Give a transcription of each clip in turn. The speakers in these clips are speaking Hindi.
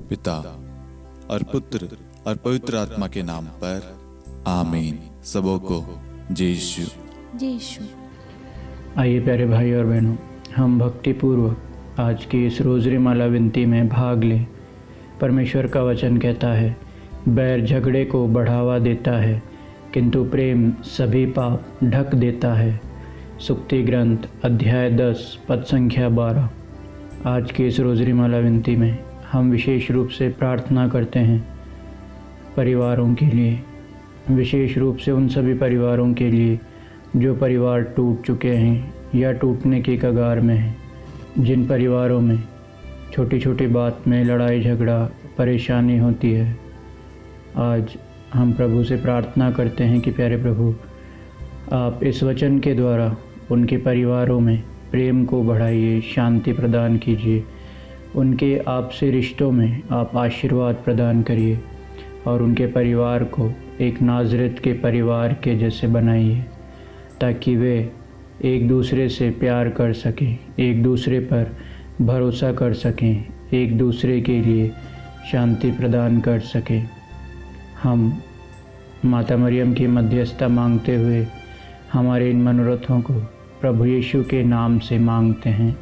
पिता और पुत्र और पवित्र आत्मा के नाम पर आमीन। सबों को जय यीशु। जय यीशु। आइए प्यारे भाई और बहनों, हम भक्तिपूर्वक आज की इस रोज़री माला विनती में भाग लें। परमेश्वर का वचन कहता है, बैर झगड़े को बढ़ावा देता है किंतु प्रेम सभी पाप ढक देता है। सुक्ति ग्रंथ अध्याय 10 पद संख्या 12। आज की इस रोज़री माला विनती में हम विशेष रूप से प्रार्थना करते हैं परिवारों के लिए, विशेष रूप से उन सभी परिवारों के लिए जो परिवार टूट चुके हैं या टूटने की कगार में हैं, जिन परिवारों में छोटी छोटी बात में लड़ाई झगड़ा परेशानी होती है। आज हम प्रभु से प्रार्थना करते हैं कि प्यारे प्रभु, आप इस वचन के द्वारा उनके परिवारों में प्रेम को बढ़ाइए, शांति प्रदान कीजिए, उनके आपसे रिश्तों में आप आशीर्वाद प्रदान करिए और उनके परिवार को एक नाज़रेत के परिवार के जैसे बनाइए, ताकि वे एक दूसरे से प्यार कर सकें, एक दूसरे पर भरोसा कर सकें, एक दूसरे के लिए शांति प्रदान कर सकें। हम माता मरियम की मध्यस्थता मांगते हुए हमारे इन मनोरथों को प्रभु यीशु के नाम से मांगते हैं,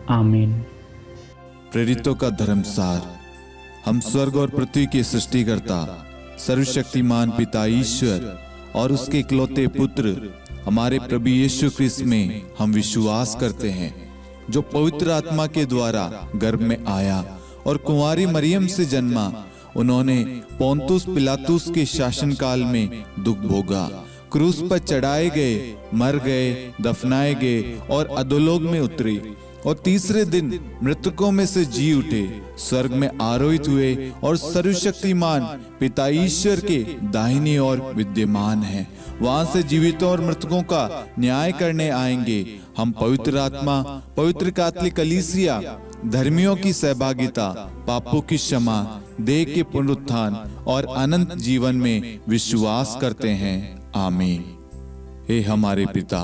आमीन। प्रेरितों का धर्मसार। हम स्वर्ग और पृथ्वी के सृष्टिकर्ता सर्वशक्तिमान पिता ईश्वर और उसके इकलौते पुत्र हमारे प्रभु यीशु ख्रिस्त में हम विश्वास करते हैं, जो पवित्र आत्मा के द्वारा गर्भ में आया और कुंवारी मरियम से जन्मा। उन्होंने पोंतुस पिलातुस के शासनकाल में दुख भोगा, क्रूस पर चढ़ाए गए, मर गए, दफनाए गए और अधोलोक में उतरे और तीसरे दिन मृतकों में से जी उठे, स्वर्ग में आरोहित हुए और सर्वशक्तिमान पिता ईश्वर के दाहिनी ओर विद्यमान हैं। वहां से जीवितों और मृतकों का न्याय करने आएंगे। हम पवित्र आत्मा, पवित्र कैथोलिक कलीसिया, धर्मियों की सहभागिता, पापों की क्षमा, देह के पुनरुत्थान और अनंत जीवन में विश्वास करते हैं, आमीन। हे हमारे पिता,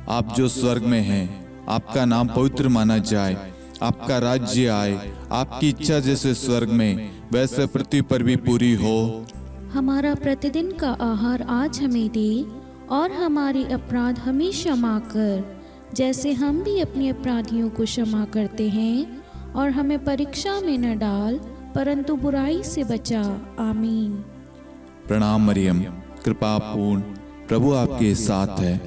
आप जो स्वर्ग में हैं, आपका नाम पवित्र माना जाए, आपका राज्य आए, आपकी इच्छा जैसे स्वर्ग में वैसे पृथ्वी पर भी पूरी हो। हमारा प्रतिदिन का आहार आज हमें दे और हमारे अपराध हमें क्षमा कर, जैसे हम भी अपने अपराधियों को क्षमा करते हैं, और हमें परीक्षा में न डाल परंतु बुराई से बचा, आमीन। प्रणाम मरियम, कृपा पूर्ण, प्रभु आपके साथ है।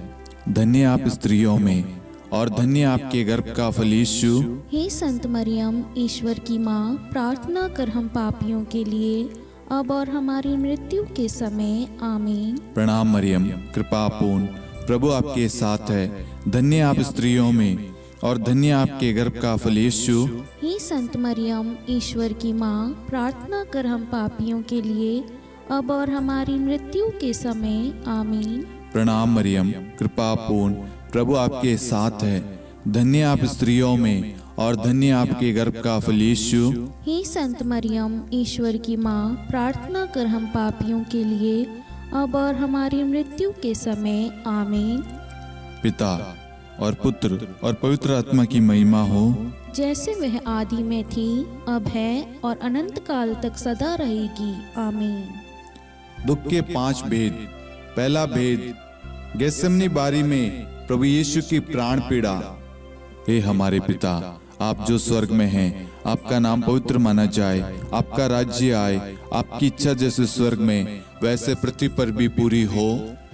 धन्य आप स्त्रियों में और धन्य आपके गर्भ का फल यीशु। हे संत मरियम, ईश्वर की माँ, प्रार्थना कर हम पापियों के लिए अब और हमारी मृत्यु के समय, आमीन। प्रणाम मरियम, कृपा पूर्ण, प्रभु आपके साथ है। धन्य आप स्त्रियों में और धन्य आपके गर्भ का फल यीशु। हे संत मरियम, ईश्वर की माँ, प्रार्थना कर हम पापियों के लिए अब और हमारी मृत्यु के समय, आमीन। प्रणाम मरियम, कृपा पूर्ण, प्रभु आपके साथ है। धन्य आप स्त्रियों में और धन्य आपके गर्भ का फल यीशु। हे संत मरियम, ईश्वर की माँ, प्रार्थना कर हम पापियों के लिए अब और हमारी मृत्यु के समय, आमीन। पिता और पुत्र और पवित्र आत्मा की महिमा हो, जैसे वह आदि में थी, अब है और अनंत काल तक सदा रहेगी, आमीन। दुख के 5 भेद। पहला भेद, गेत्सेमनी बारी में प्रभु यीशु की प्राण पीड़ा। हे हमारे पिता, आप जो स्वर्ग में हैं, आपका नाम पवित्र माना जाए, आपका राज्य आए, आपकी इच्छा जैसे स्वर्ग में वैसे पृथ्वी पर भी पूरी हो।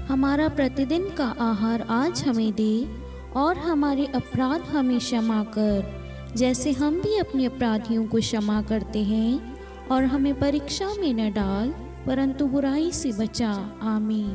हमारा प्रतिदिन का आहार आज हमें दे और हमारे अपराध हमें क्षमा कर, जैसे हम भी अपने अपराधियों को क्षमा करते हैं, और हमें परीक्षा में न डाल परंतु बुराई से बचा, आमीन।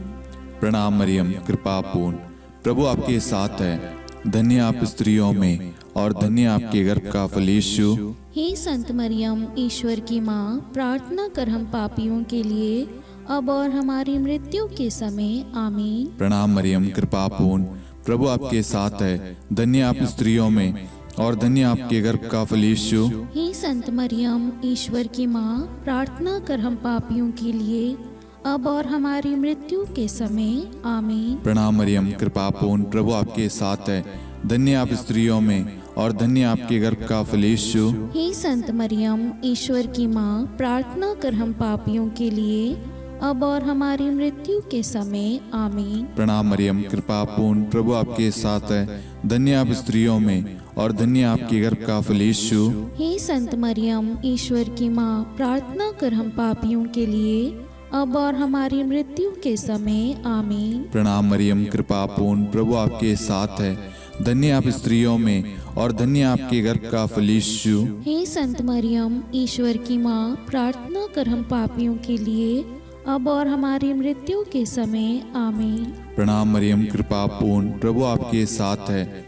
प्रणाम मरियम, कृपा पूर्ण, प्रभु आपके साथ है। धन्य आप स्त्रियों में और धन्य आपके गर्भ का फल यीशु। हे संत मरियम, ईश्वर की माँ, प्रार्थना कर हम पापियों के लिए अब और हमारी मृत्यु के समय, आमीन। प्रणाम मरियम, कृपा पूर्ण, प्रभु आपके साथ है। धन्य आप स्त्रियों में और धन्य आपके गर्भ का फल यीशु। हे संत मरियम, ईश्वर की माँ, प्रार्थना कर हम पापियों के लिए अब और हमारी मृत्यु के समय, आमीन। प्रणाम मरियम, कृपा पूर्ण, प्रभु आपके साथ है। धन्य आप स्त्रियों में और धन्य आपके गर्भ का फल यीशु। हे संत मरियम, ईश्वर की माँ, प्रार्थना कर हम पापियों के लिए, अब और हमारी मृत्यु के समय। आमीन। प्रणाम मरियम, कृपा पूर्ण, प्रभु आपके साथ है। धन्य आप स्त्रियों में और धन्य आपके गर्भ का फल यीशु। हे संत मरियम, ईश्वर की माँ, प्रार्थना कर हम पापियों के लिए, अब और हमारी मृत्यु के समय। आमीन। प्रणाम मरियम, कृपा पूर्ण, प्रभु आपके साथ है। धन्य आप स्त्रियों में और धन्य आपके गर्भ का फल यीशु। हे संत मरियम, ईश्वर की माँ, प्रार्थना कर हम पापियों के लिए, अब और हमारी मृत्यु के समय। आमीन। प्रणाम मरियम, कृपा पूर्ण, प्रभु आपके साथ है।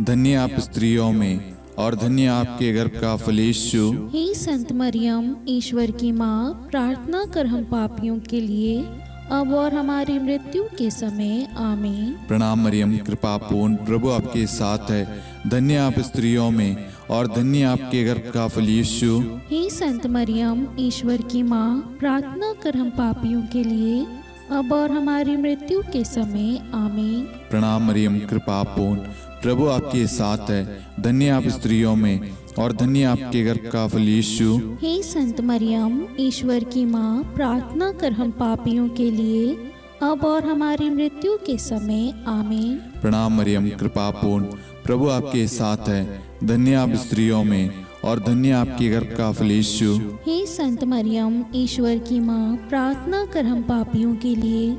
धन्य आप स्त्रियों में और धन्य आपके गर्भ का फल यीशु। हे संत मरियम, ईश्वर की माँ, प्रार्थना कर हम पापियों के लिए, अब और हमारी मृत्यु के समय। आमीन। प्रणाम मरियम, कृपा पूर्ण, प्रभु आपके साथ है। धन्य आप स्त्रियों में और धन्य आपके गर्भ का फल यीशु। हे संत मरियम, ईश्वर की माँ, प्रार्थना कर हम पापियों के लिए, अब और हमारी मृत्यु के समय। आमीन। प्रणाम मरियम, कृपा पूर्ण, प्रभु आपके साथ है। धन्य आप स्त्रियों में और धन्य आपके गर्भ का फल यीशु। हे संत मरियम, ईश्वर की माँ, प्रार्थना कर हम पापियों के लिए, अब और हमारी मृत्यु के समय। आमीन। प्रणाम मरियम, कृपा पूर्ण, प्रभु आपके साथ है। धन्य आप स्त्रियों में और धन्य आपके गर्भ का फल यीशु। हे संत मरियम, ईश्वर की माँ, प्रार्थना कर हम पापियों के लिए,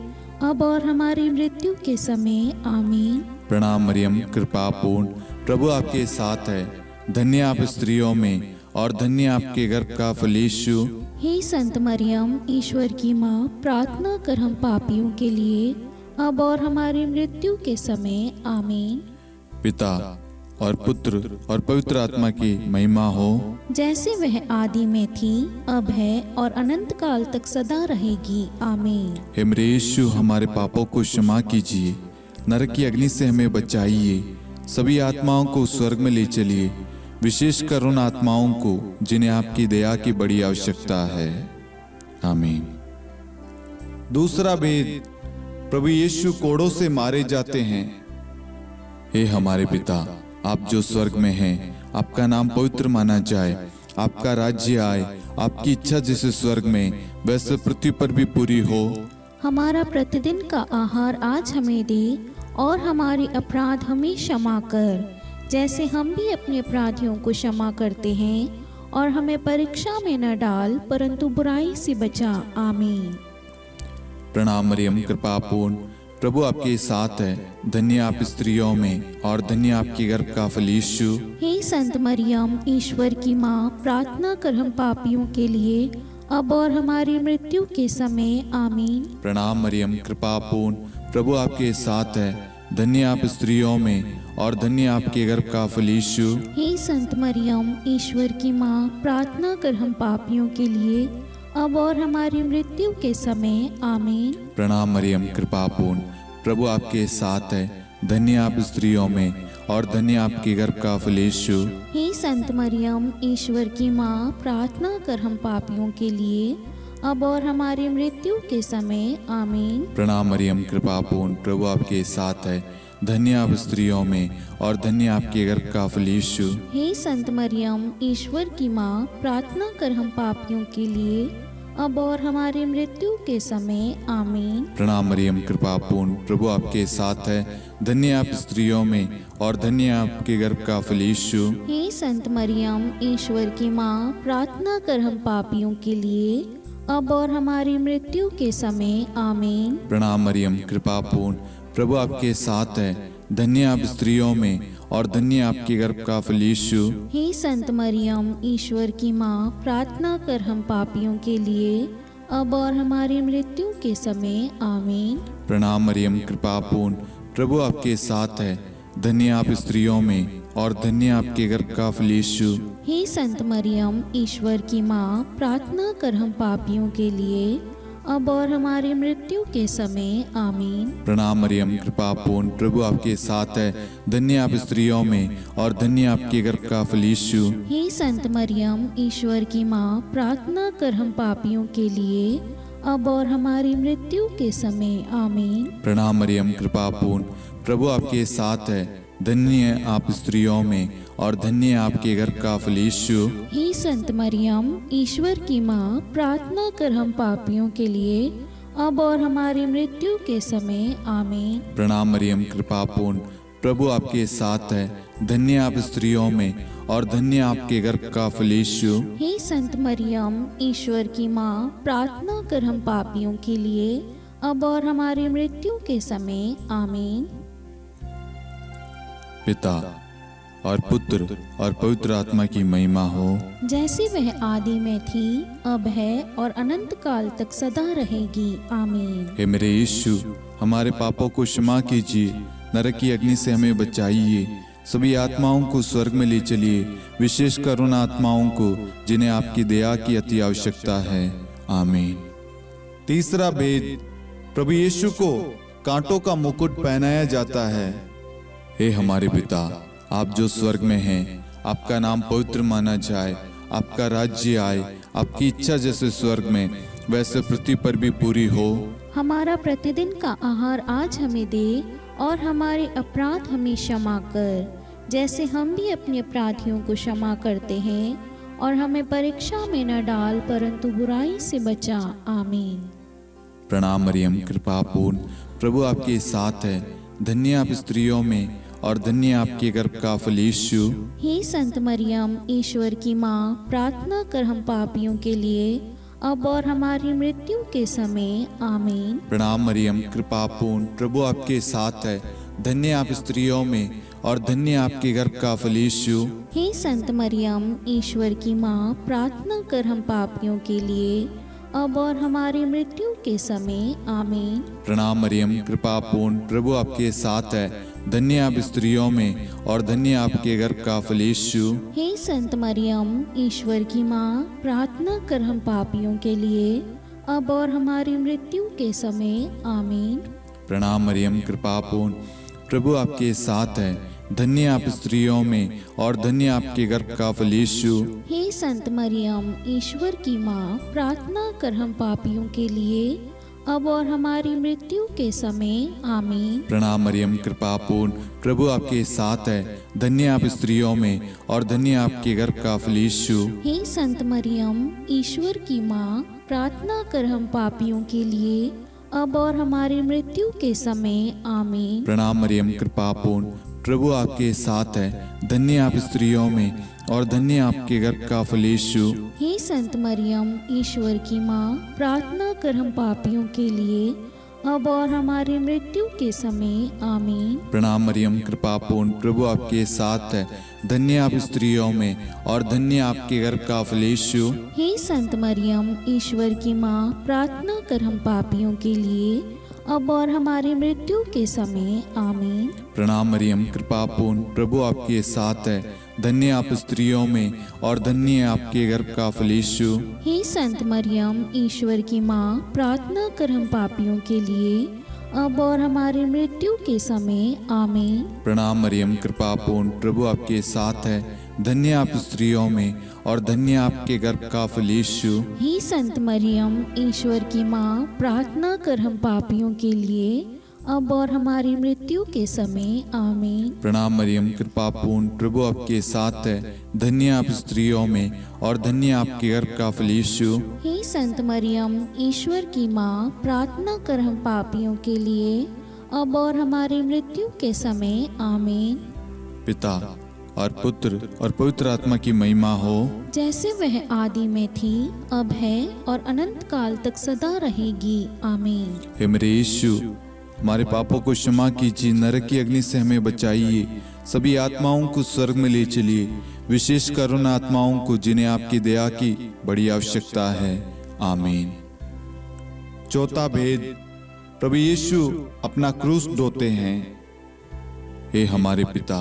अब और हमारी मृत्यु के समय। आमीन। प्रणाम मरियम, कृपा पूर्ण, प्रभु आपके साथ है। धन्य आप स्त्रियों में और धन्य आपके गर्भ का फल यीशु। हे संत मरियम, ईश्वर की माँ, प्रार्थना कर हम पापियों के लिए, अब और हमारी मृत्यु के समय। आमीन। पिता और पुत्र और पवित्र आत्मा की महिमा हो, जैसे वह आदि में थी, अब है और अनंत काल तक सदा रहेगी। आमीन। हे मेरे यीशु, हमारे पापों को क्षमा कीजिए, नरक की अग्नि से हमें बचाइए, सभी आत्माओं को स्वर्ग में ले चलिए, विशेषकर उन आत्माओं को जिन्हें आपकी दया की बड़ी आवश्यकता है। आमीन। दूसरा भेद, प्रभु यीशु कोड़ों से मारे जाते हैं। हे हमारे पिता, आप जो स्वर्ग में हैं, आपका नाम पवित्र माना जाए, आपका राज्य आए, आपकी इच्छा जैसे स्वर्ग में वैसे पृथ्वी पर भी पूरी हो। हमारा प्रतिदिन का आहार आज हमें दे, और हमारे अपराध हमें क्षमा कर, जैसे हम भी अपने अपराधियों को क्षमा करते हैं, और हमें परीक्षा में न डाल, परंतु बुराई से बचा। आमीन। प्रणाम मरियम, कृपा पूर्ण, प्रभु आपके साथ है। धन्य आप स्त्रियों में और धन्य आपके गर्भ का फल यीशु। हे संत मरियम, ईश्वर की माँ, प्रार्थना कर हम पापियों के लिए, अब और हमारी मृत्यु के समय। आमीन। प्रणाम मरियम, कृपा पूर्ण, प्रभु आपके साथ है। धन्य आप स्त्रियों में और धन्य आपके गर्भ का फल यीशु। हे संत मरियम, ईश्वर की माँ, प्रार्थना कर हम पापियों के लिए, अब और हमारी मृत्यु के समय। आमीन। प्रणाम मरियम, कृपा पूर्ण, प्रभु आपके साथ है। धन्य आप स्त्रियों में और धन्य आपके गर्भ का फल यीशु। हे संत मरियम, ईश्वर की माँ, प्रार्थना कर हम पापियों के लिए, अब और हमारी मृत्यु के समय। आमीन। प्रणाम मरियम, कृपा पूर्ण, प्रभु आपके साथ है। धन्य आप स्त्रियों में और धन्य आपके गर्भ का फल यीशु। हे संत मरियम, ईश्वर की माँ, प्रार्थना कर हम पापियों के लिए, अब और हमारी मृत्यु के समय। आमीन। प्रणाम मरियम, कृपा पूर्ण, प्रभु आपके साथ है। धन्य आप स्त्रियों में और धन्य आपके गर्भ का फल यीशु। हे संत मरियम, ईश्वर की माँ, प्रार्थना कर हम पापियों के लिए, अब और हमारी मृत्यु के समय। आमीन। प्रणाम मरियम, कृपा पूर्ण, प्रभु आपके साथ है। धन्य आप स्त्रियों में और धन्य आपके गर्भ का फल यीशु। हे संत मरियम, ईश्वर की माँ, प्रार्थना कर हम पापियों के लिए, अब और हमारी मृत्यु के समय। आमीन। प्रणाम मरियम, कृपा पूर्ण, प्रभु आपके साथ है। धन्य आप स्त्रियों में और धन्य आपके गर्भ का फल यीशु। हे संत मरियम, ईश्वर की माँ, प्रार्थना कर हम पापियों के लिए, अब और हमारी मृत्यु के समय। आमीन। प्रणाम मरियम, कृपा पूर्ण, प्रभु आपके साथ है। धन्य आप स्त्रियों में और धन्य आपके गर्भ का फल यीशु। हे संत मरियम, ईश्वर की माँ, प्रार्थना कर हम पापियों के लिए, अब और हमारी मृत्यु के समय। आमीन। प्रणाम मरियम, कृपा पूर्ण, प्रभु आपके साथ है। धन्य आप स्त्रियों में और धन्य आपके गर्भ का फल यीशु। हे संत मरियम, ईश्वर की माँ, प्रार्थना कर हम पापियों के लिए अब और हमारी मृत्यु के समय आमीन। प्रणाम मरियम, कृपा पूर्ण, प्रभु आपके साथ है। धन्य आप स्त्रियों में और धन्य आपके गर्भ का फल यीशु। हे संत मरियम, ईश्वर की माँ, प्रार्थना कर हम पापियों के लिए अब और हमारी मृत्यु के समय आमीन। पिता और पुत्र और पवित्र आत्मा की महिमा हो, जैसे वह आदि में थी, अब है और अनंत काल तक सदा रहेगी आमीन। हे मेरे यीशु, हमारे पापों को क्षमा कीजिए, नरक की अग्नि से हमें बचाइए, सभी आत्माओं को स्वर्ग में ले चलिए, विशेषकर उन आत्माओं को जिन्हें आपकी दया की अति आवश्यकता है। आमीन। तीसरा भेद, प्रभु यीशु को कांटों का मुकुट पहनाया जाता है। हे हमारे पिता, आप जो स्वर्ग में हैं, आपका नाम पवित्र माना जाए, आपका राज्य आए, आपकी इच्छा जैसे स्वर्ग में वैसे पृथ्वी पर भी पूरी हो। हमारा प्रतिदिन का आहार आज हमें दे और हमारे अपराध हमें क्षमा कर, जैसे हम भी अपने अपराधियों को क्षमा करते हैं, और हमें परीक्षा में न डाल परंतु बुराई से बचा। आमीन। प्रणाम मरियम, कृपा पूर्ण, प्रभु आपके साथ है। धन्य आप स्त्रियों में और धन्य आपके गर्भ का फल यीशु। हे संत मरियम, ईश्वर की माँ, प्रार्थना कर हम पापियों के लिए अब और हमारी मृत्यु के समय आमीन। प्रणाम मरियम, कृपा पूर्ण, प्रभु आपके साथ है। धन्य आप स्त्रियों में और धन्य आपके गर्भ का फल यीशु। हे संत मरियम, ईश्वर की माँ, प्रार्थना कर हम पापियों के लिए अब और हमारी मृत्यु के समय आमीन। प्रणाम मरियम, कृपा पूर्ण, प्रभु आपके साथ है। धन्य आप स्त्रियों में और धन्य आपके गर्भ का फल यीशु। हे संत मरियम, ईश्वर की माँ, प्रार्थना कर हम पापियों के लिए अब और हमारी मृत्यु के समय आमीन। प्रणाम मरियम, कृपा पूर्ण, प्रभु आपके साथ है। धन्य आप स्त्रियों में और धन्य आपके गर्भ का फल यीशु। हे संत मरियम, ईश्वर की माँ, प्रार्थना कर हम पापियों के लिए अब और हमारी मृत्यु के समय आमीन। प्रणाम मरियम, कृपा पूर्ण, प्रभु आपके साथ है। धन्य आप स्त्रियों में और धन्य आपके गर्भ का फल यीशु। हे संत मरियम, ईश्वर की माँ, प्रार्थना कर हम पापियों के लिए अब और हमारी मृत्यु के समय आमीन। प्रणाम मरियम, कृपा पूर्ण, प्रभु आपके साथ है। धन्य आप स्त्रियों में और धन्य आपके गर्भ का फल यीशु। हे संत मरियम, ईश्वर की माँ, प्रार्थना कर हम पापियों के लिए अब और हमारी मृत्यु के समय आमीन। प्रणाम मरियम, कृपा पूर्ण, प्रभु आपके साथ है। धन्य आप स्त्रियों में और धन्य आपके गर्भ का फल यीशु। हे संत मरियम, ईश्वर की माँ, प्रार्थना कर हम पापियों के लिए अब और हमारी मृत्यु के समय आमीन। प्रणाम मरियम, कृपा पूर्ण, प्रभु आपके साथ है। धन्य आप स्त्रियों में और धन्य आपके गर्भ का फल यीशु। हे संत मरियम, ईश्वर की माँ, प्रार्थना कर हम पापियों के लिए अब और हमारी मृत्यु के समय आमीन। प्रणाम मरियम, कृपा पूर्ण, प्रभु आपके साथ है। धन्य आप स्त्रियों में और धन्य आपके गर्भ का फल यीशु। हे संत मरियम, ईश्वर की माँ, प्रार्थना कर हम पापियों के लिए अब और हमारी मृत्यु के समय आमीन। प्रणाम मरियम, कृपा पूर्ण, प्रभु आपके साथ है। धन्य आप स्त्रियों में और धन्य आपके गर्भ का फल यीशु। हे संत मरियम, ईश्वर की माँ, प्रार्थना कर हम पापियों के लिए अब और हमारी मृत्यु के समय आमीन। पिता और पुत्र और पवित्र आत्मा की महिमा हो, जैसे वह आदि में थी, अब है और अनंत काल तक सदा रहेगी आमीन। हे मेरे यीशु, हमारे पापों को क्षमा कीजिए, नरक की अग्नि से हमें बचाइए, सभी आत्माओं को स्वर्ग में ले चलिए, विशेषकर उन आत्माओं को जिन्हें आपकी दया की बड़ी आवश्यकता है। आमीन। चौथा भेद, प्रभु यीशु अपना क्रूस ढोते हैं। हे हमारे पिता,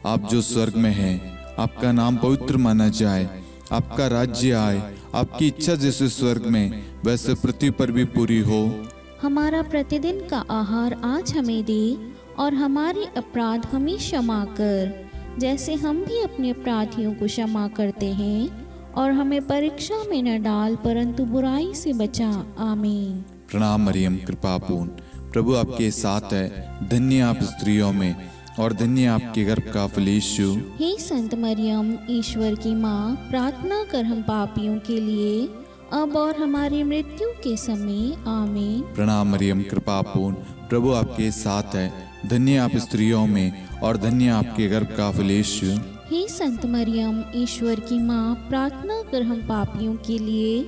आप जो स्वर्ग में हैं, आपका नाम पवित्र माना जाए, आपका राज्य आए, आपकी इच्छा जैसे स्वर्ग में वैसे पृथ्वी पर भी पूरी हो। हमारा प्रतिदिन का आहार आज हमें दे और हमारे अपराध हमें क्षमा कर, जैसे हम भी अपने अपराधियों को क्षमा करते हैं, और हमें परीक्षा में न डाल परंतु बुराई से बचा। आमीन। प्रणाम मरियम, कृपा पूर्ण, प्रभु आपके साथ है। धन्य आप स्त्रियों में और धन्य आपके गर्भ का फल यीशु। हे संत मरियम, ईश्वर की माँ, प्रार्थना कर हम पापियों के लिए, अब और हमारी मृत्यु के समय। आमीन। प्रणाम मरियम, कृपा पूर्ण, प्रभु आपके साथ है। धन्य आप स्त्रियों में और धन्य आपके गर्भ का फल यीशु। हे संत मरियम, ईश्वर की माँ, प्रार्थना कर हम पापियों के लिए,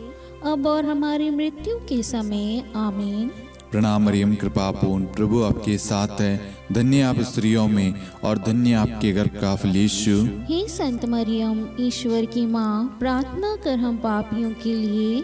अब और हमारी मृत्यु के समय। आमीन। प्रणाम मरियम, कृपा पूर्ण, प्रभु आपके साथ है। धन्य आप स्त्रियों में और धन्य आपके गर्भ का फल यीशु। हे संत मरियम, ईश्वर की माँ, प्रार्थना कर हम पापियों के लिए,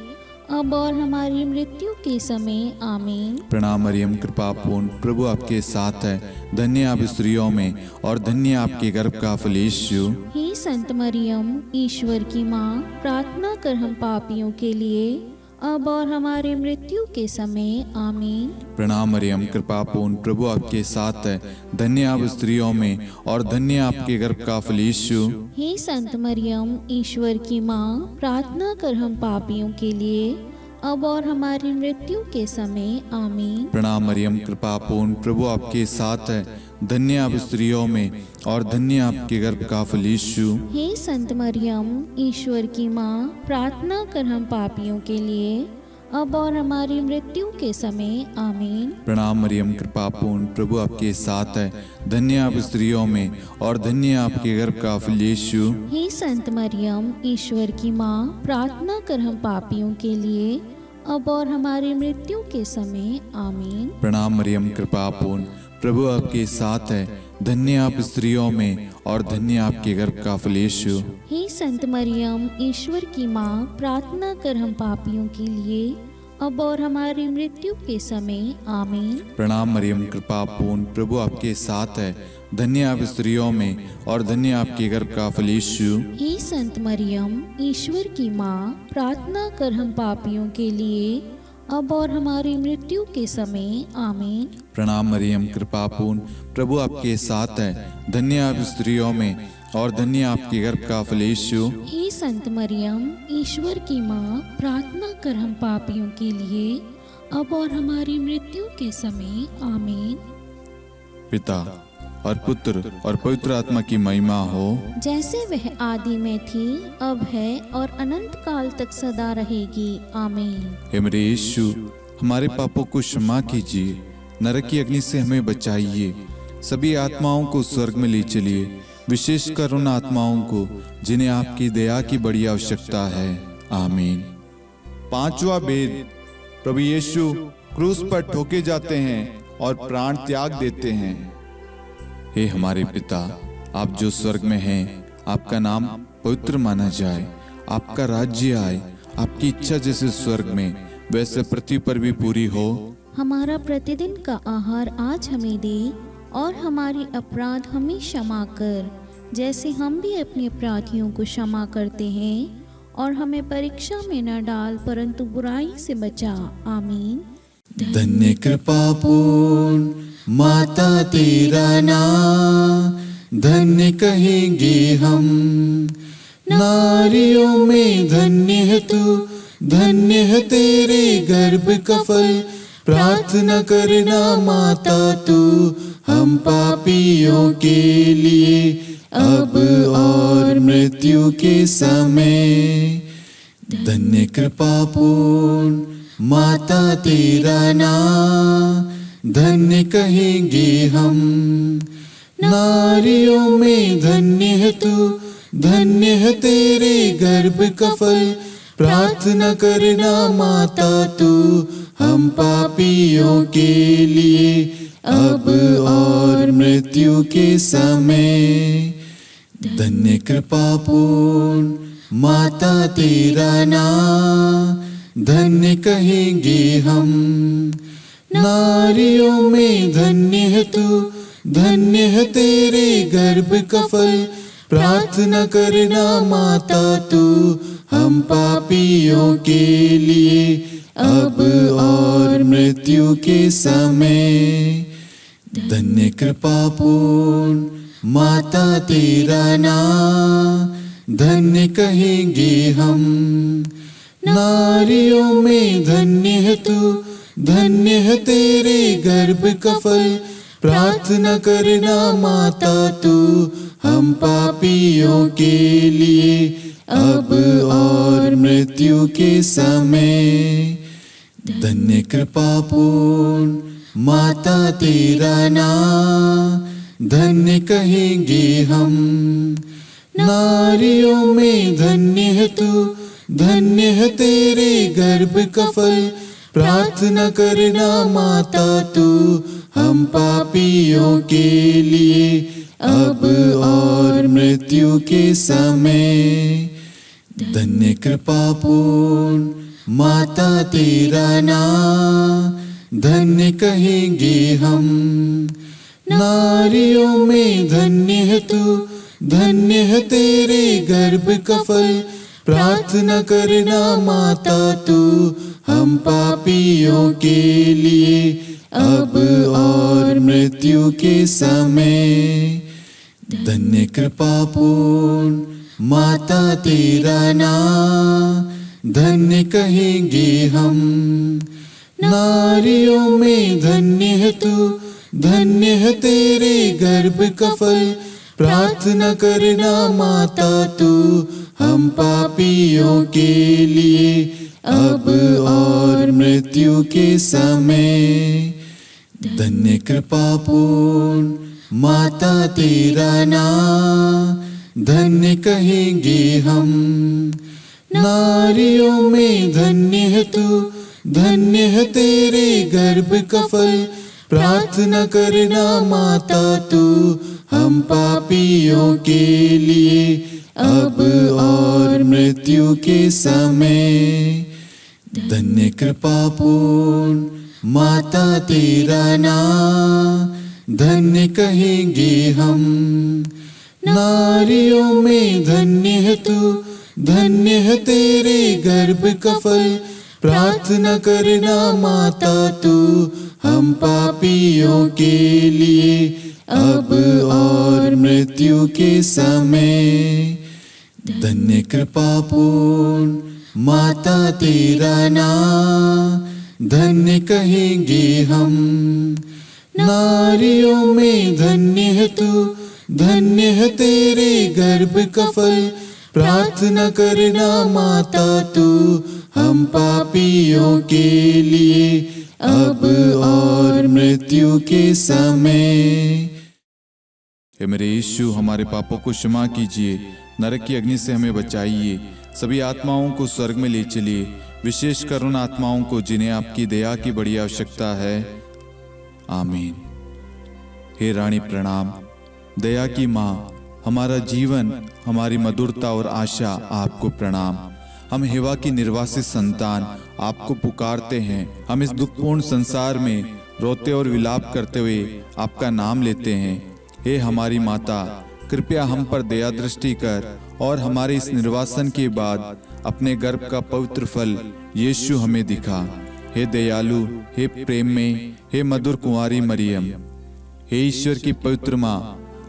अब और हमारी मृत्यु के समय। आमीन। प्रणाम मरियम, कृपा पूर्ण, प्रभु आपके साथ है। धन्य आप स्त्रियों में और धन्य आपके गर्भ का फल यीशु। हे संत मरियम, ईश्वर की माँ, प्रार्थना कर हम पापियों के लिए, अब और हमारी मृत्यु के समय। आमीन। प्रणाम मरियम, कृपा पूर्ण, प्रभु आपके साथ है। धन्य आप स्त्रियों में और धन्य आपके गर्भ का फल यीशु। हे संत मरियम, ईश्वर की माँ, प्रार्थना कर हम पापियों के लिए, अब और हमारी मृत्यु के समय। आमीन। प्रणाम मरियम, कृपा पूर्ण, प्रभु आपके साथ है। धन्य आप स्त्रियों में और धन्य आपके गर्भ का फल यीशु। हे संत मरियम, ईश्वर की माँ, प्रार्थना कर हम पापियों के लिए, अब और हमारी मृत्यु के समय। आमीन। प्रणाम मरियम, कृपा पूर्ण, प्रभु आपके साथ है। धन्य आप स्त्रियों में और धन्य आपके गर्भ का फल यीशु। हे संत मरियम, ईश्वर की माँ, प्रार्थना कर हम पापियों के लिए, अब और हमारी मृत्यु के समय। आमीन। प्रणाम मरियम, कृपा पूर्ण, प्रभु आपके साथ है। धन्य आप स्त्रियों में और धन्य आपके गर्भ का फल यीशु। हे संत मरियम, ईश्वर की माँ, प्रार्थना कर हम पापियों के लिए, अब और हमारी मृत्यु के समय। आमीन। प्रणाम मरियम, कृपा पूर्ण, प्रभु आपके साथ है। धन्य आप स्त्रियों में और धन्य आपके गर्भ का फल यीशु। हे संत मरियम, ईश्वर की माँ, प्रार्थना कर हम पापियों के लिए, अब और हमारी मृत्यु के समय। आमीन। प्रणाम मरियम, कृपा पूर्ण, प्रभु आपके साथ है। धन्य आप स्त्रियों में और धन्य आपके गर्भ का फल यीशु। हे संत मरियम, ईश्वर की माँ, प्रार्थना कर हम पापियों के लिए, अब और हमारी मृत्यु के समय। आमीन। पिता और पुत्र और पवित्र आत्मा की महिमा हो, जैसे वह आदि में थी, अब है और अनंत काल तक सदा रहेगी। आमीन। हे मेरे यीशु, हमारे पापों को क्षमा कीजिए, नरक की अग्नि से हमें बचाइए, सभी आत्माओं को स्वर्ग में ले चलिए, विशेषकर उन आत्माओं को जिन्हें आपकी दया की बड़ी आवश्यकता है। आमीन। पांचवा भेद, प्रभु यीशु क्रूस पर ठोके जाते हैं और प्राण त्याग देते हैं। हे हमारे पिता, आप जो स्वर्ग में हैं, आपका नाम पवित्र माना जाए, आपका राज्य आए, आपकी इच्छा जैसे स्वर्ग में वैसे पृथ्वी पर भी पूरी हो। हमारा प्रतिदिन का आहार आज हमें दे, और हमारी अपराध हमें क्षमा कर, जैसे हम भी अपने अपराधियों को क्षमा करते हैं, और हमें परीक्षा में न डाल, परंतु बुराई से बचा। आमीन। धन्य कृपा पूर्ण माता तेरा नाम, धन्य कहेंगे हम, नारियों में धन्य है तू, धन्य है तेरे गर्भ का फल। प्रार्थना करना माता तू, हम पापियों के लिए, अब और मृत्यु के समय। धन्य कृपा पूर्ण माता तेरा नाम, धन्य कहेंगे हम, नारियों में धन्य है तू, धन्य है तेरे गर्भ का फल। प्रार्थना करना माता तू, हम पापियों के लिए, अब और मृत्यु के समय। धन्य कृपा पूर्ण माता तेरा नाम, धन्य कहेंगे हम, नारियों में धन्य है तू, धन्य है तेरे गर्भ का फल। प्रार्थना करना माता तू, हम पापियों के लिए, अब और मृत्यु के समय। धन्य कृपा पूर्ण माता तेरा नाम, धन्य कहेंगे हम, नारियों में धन्य है तू, धन्य है तेरे गर्भ का फल। प्रार्थना करना माता तू हम पापियों के लिए, अब और मृत्यु के समय। धन्य कृपा पूर्ण माता तेरा नाम, धन्य कहेंगे हम। नारियों में धन्य है तू, धन्य है तेरे गर्भ का फल। प्रार्थना करना माता तू हम पापियों के लिए, अब और मृत्यु के समय। धन्य कृपा पूर्ण माता तेरा नाम, धन्य कहेंगे हम। नारियों में धन्य है तू, धन्य है तेरे गर्भ का फल। प्रार्थना करना माता तू हम पापियों के लिए, अब और मृत्यु के समय। धन्य कृपा पूर्ण माता तेरा नाम, धन्य कहेंगे हम। नारियों में धन्य है तू, धन्य है तेरे गर्भ का फल। प्रार्थना करना माता तू हम पापियों के लिए, अब और मृत्यु के समय। धन्य कृपा पूर्ण माता तेरा नाम, धन्य कहेंगे हम। नारियों में धन्य है तू, धन्य है तेरे गर्भ का फल। प्रार्थना करना माता तू हम पापियों के लिए, अब और मृत्यु के समय। धन्य कृपा पूर्ण माता तेरा नाम, धन्य कहेंगे हम। नारियों में धन्य है तू, धन्य है तेरे गर्भ का फल। प्रार्थना करना माता तू हम पापियों के लिए, अब और मृत्यु के समय। धन्य कृपा पूर्ण माता तेरा नाम, धन्य कहेंगे हम। नारियों में धन्य है तू, धन्य है तेरे गर्भ का फल। प्रार्थना करना माता तू हम पापियों के लिए, अब और मृत्यु के समय। हे मेरे यीशु, हमारे पापों को क्षमा कीजिए, नरक की अग्नि से हमें बचाइए, सभी आत्माओं को स्वर्ग में ले चलिए, विशेषकर उन आत्माओं को जिन्हें आपकी दया की बड़ी आवश्यकता है। आमीन। हे रानी प्रणाम, दया की माँ, हमारा जीवन, हमारी मधुरता और आशा आपको प्रणाम। हम हेवा की निर्वासित संतान आपको पुकारते हैं। हम इस दुखपूर्ण संसार में रोते और विलाप करते हुए आपका नाम लेते हैं। हे हमारी माता, कृपया हम पर दया दृष्टि कर और हमारे इस निर्वासन के बाद अपने गर्भ का पवित्र फल यीशु हमें दिखा। हे दयालु, हे प्रेम में, हे मधुर कुंवारी मरियम, हे ईश्वर की पवित्र माँ,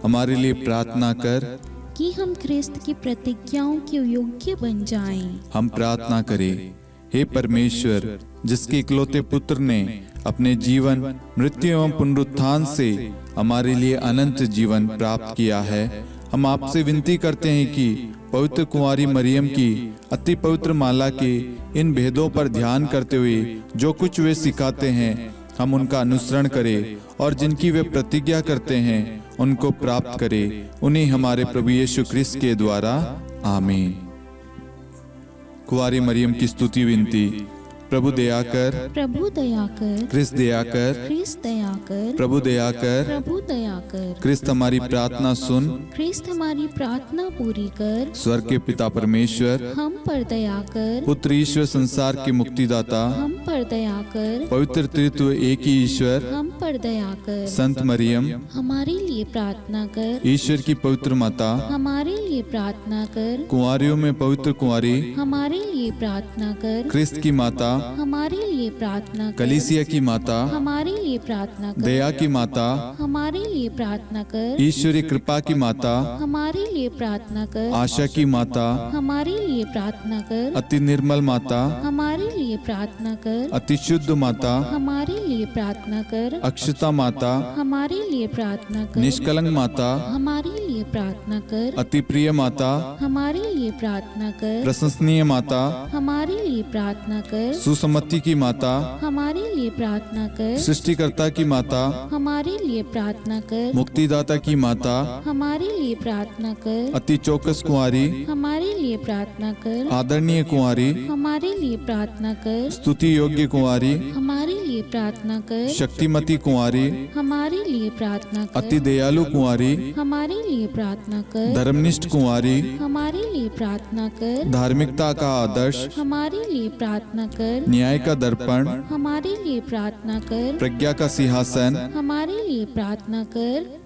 हमारे लिए प्रार्थना कर कि हम ख्रिस्त की प्रतिज्ञाओं के योग्य बन जाएं। हम प्रार्थना करें। हे परमेश्वर, जिसके इकलौते पुत्र ने अपने जीवन, मृत्यु एवं पुनरुत्थान से हमारे लिए अनंत जीवन प्राप्त किया है, हम आपसे विनती करते हैं कि पवित्र कुंवारी मरियम की अति पवित्र माला के इन भेदों पर ध्यान करते हुए जो कुछ वे सिखाते हैं, हम उनका अनुसरण करें और जिनकी वे प्रतिज्ञा करते हैं उनको प्राप्त करें। उन्हीं हमारे प्रभु यीशु ख्रिस्त के द्वारा। आमीन। कुंवारी मरियम की स्तुति विनती। प्रभु दया कर, प्रभु दया कर, ख्रिस्त दया कर, ख्रिस्त दया कर, प्रभु दया कर, प्रभु दया कर, ख्रिस्त हमारी प्रार्थना सुन, ख्रिस्त हमारी प्रार्थना पूरी कर, स्वर्ग के पिता परमेश्वर, हम पर दया कर, पुत्र ईश्वर संसार के मुक्तिदाता, हम पर दया कर, पवित्र त्रित्व एक ही ईश्वर, हम पर दया कर, संत मरियम, हमारे लिए प्रार्थना कर, ईश्वर की पवित्र माता, हमारे लिए प्रार्थना कर, कुंवारियों में पवित्र कुंवारी, हमारे लिए प्रार्थना कर, ख्रिस्त की माता, हमारे लिए प्रार्थना कर। कलीसिया की माता, हमारे लिए प्रार्थना कर। दया की माता, हमारे लिए प्रार्थना कर। ईश्वरीय कृपा की माता, हमारे लिए प्रार्थना कर। आशा की माता, हमारे लिए प्रार्थना कर। अति निर्मल माता, हमारे लिए प्रार्थना कर। अति शुद्ध माता, हमारे लिए प्रार्थना कर। अक्षता माता, हमारे लिए प्रार्थना कर। निष्कलंक माता, हमारे लिए प्रार्थना कर। अति प्रिय माता, हमारे लिए प्रार्थना कर। प्रशंसनीय माता, हमारे लिए प्रार्थना कर। सुसम्मति की माता, हमारे लिए प्रार्थना कर। सृष्टिकर्ता की माता, हमारे लिए प्रार्थना कर। मुक्तिदाता की माता, हमारे लिए प्रार्थना कर। अति चौकस कुंवारी, हमारे लिए प्रार्थना कर। आदरणीय कुंवारी, हमारे लिए प्रार्थना कर। स्तुति योग्य कुंवारी, हमारे लिए प्रार्थना कर। शक्तिमती कुंवारी, हमारे लिए प्रार्थना कर। अति दयालु कुंवारी, हमारे लिए प्रार्थना कर। धर्मनिष्ठ कुंवारी, हमारे लिए प्रार्थना कर। धार्मिकता का आदर्श, हमारे लिए प्रार्थना कर। न्याय का दर्पण, हमारे लिए प्रार्थना कर। प्रज्ञा का सिंहासन, हमारे लिए प्रार्थना कर।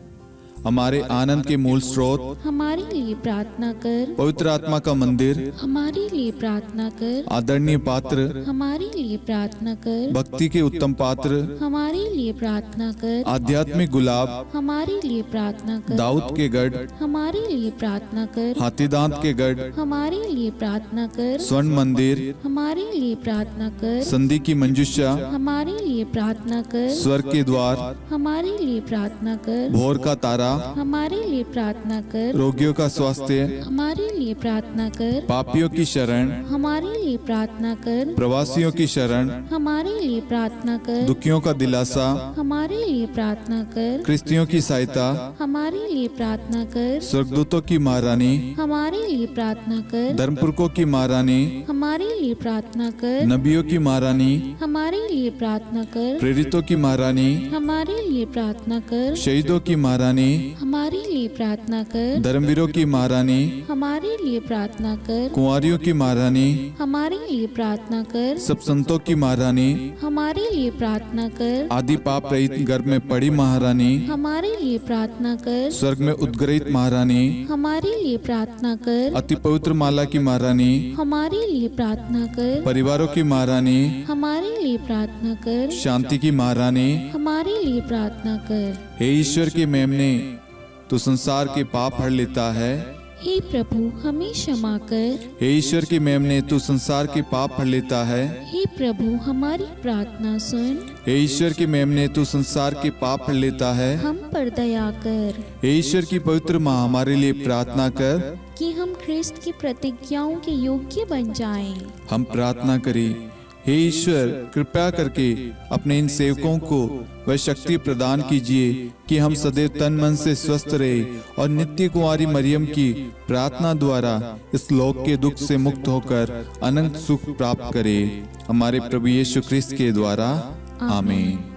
हमारे आनंद के मूल स्रोत, हमारे लिए प्रार्थना कर। पवित्र आत्मा का मंदिर, हमारे लिए प्रार्थना कर। आदरणीय पात्र, हमारे लिए प्रार्थना कर। भक्ति के उत्तम पात्र, हमारे लिए प्रार्थना कर। आध्यात्मिक गुलाब, हमारे लिए प्रार्थना कर। दाऊद के गढ़, हमारे लिए प्रार्थना कर। हाथीदांत के गढ़, हमारे लिए प्रार्थना कर। स्वर्ण मंदिर, हमारे लिए प्रार्थना कर। संधि की मंजुषा, हमारे लिए प्रार्थना कर। स्वर्ग के द्वार, हमारे लिए प्रार्थना कर। भोर का तारा, हमारे लिए प्रार्थना कर। रोगियों का स्वास्थ्य, हमारे लिए प्रार्थना कर। पापियों की शरण, हमारे लिए प्रार्थना कर। प्रवासियों की शरण, हमारे लिए प्रार्थना कर। दुखियों का दिलासा, हमारे लिए प्रार्थना कर। क्रिस्तियों की सहायता, हमारे लिए प्रार्थना कर। स्वर्गदूतों की महारानी, हमारे लिए प्रार्थना कर। धर्मपुरखों की महारानी, हमारे लिए प्रार्थना कर। नबियों की महारानी, हमारे लिए प्रार्थना कर। प्रेरितों की महारानी, हमारे लिए प्रार्थना कर। शहीदों की महारानी, हमारे लिए प्रार्थना कर। धर्मवीरों की महारानी, हमारे लिए प्रार्थना कर। कुंवारियों की महारानी, हमारे लिए प्रार्थना कर। सब संतों की महारानी, हमारे लिए प्रार्थना कर। आदि पाप रहित गर्भ में पड़ी महारानी, हमारे लिए प्रार्थना कर। स्वर्ग में उद्गृहित महारानी, हमारे लिए प्रार्थना कर। अति पवित्र माला की महारानी, हमारे लिए प्रार्थना कर। परिवारों की महारानी, हमारे लिए प्रार्थना कर। शांति की महारानी, हमारे लिए प्रार्थना कर। हे ईश्वर के मेमने, तू संसार के पाप हर लेता है। हे प्रभु हमें क्षमा कर। हे ईश्वर के मेमने, तू संसार के पाप हर लेता है। हे प्रभु हमारी प्रार्थना सुन। हे ईश्वर के मेमने, तू संसार के पाप हर लेता है। हम पर दया कर हे ईश्वर की पवित्र माँ, हमारे लिए प्रार्थना कर। कि हम ख्रिस्त की प्रतिज्ञाओं के योग्य बन जाएं। हम प्रार्थना करें। हे ईश्वर, कृपया करके अपने इन सेवकों को वह शक्ति प्रदान कीजिए कि हम सदैव तन मन से स्वस्थ रहे और नित्य कुंवारी मरियम की प्रार्थना द्वारा इस लोक के दुख से मुक्त होकर अनंत सुख प्राप्त करें। हमारे प्रभु यीशु ख्रिस्त के द्वारा, आमीन।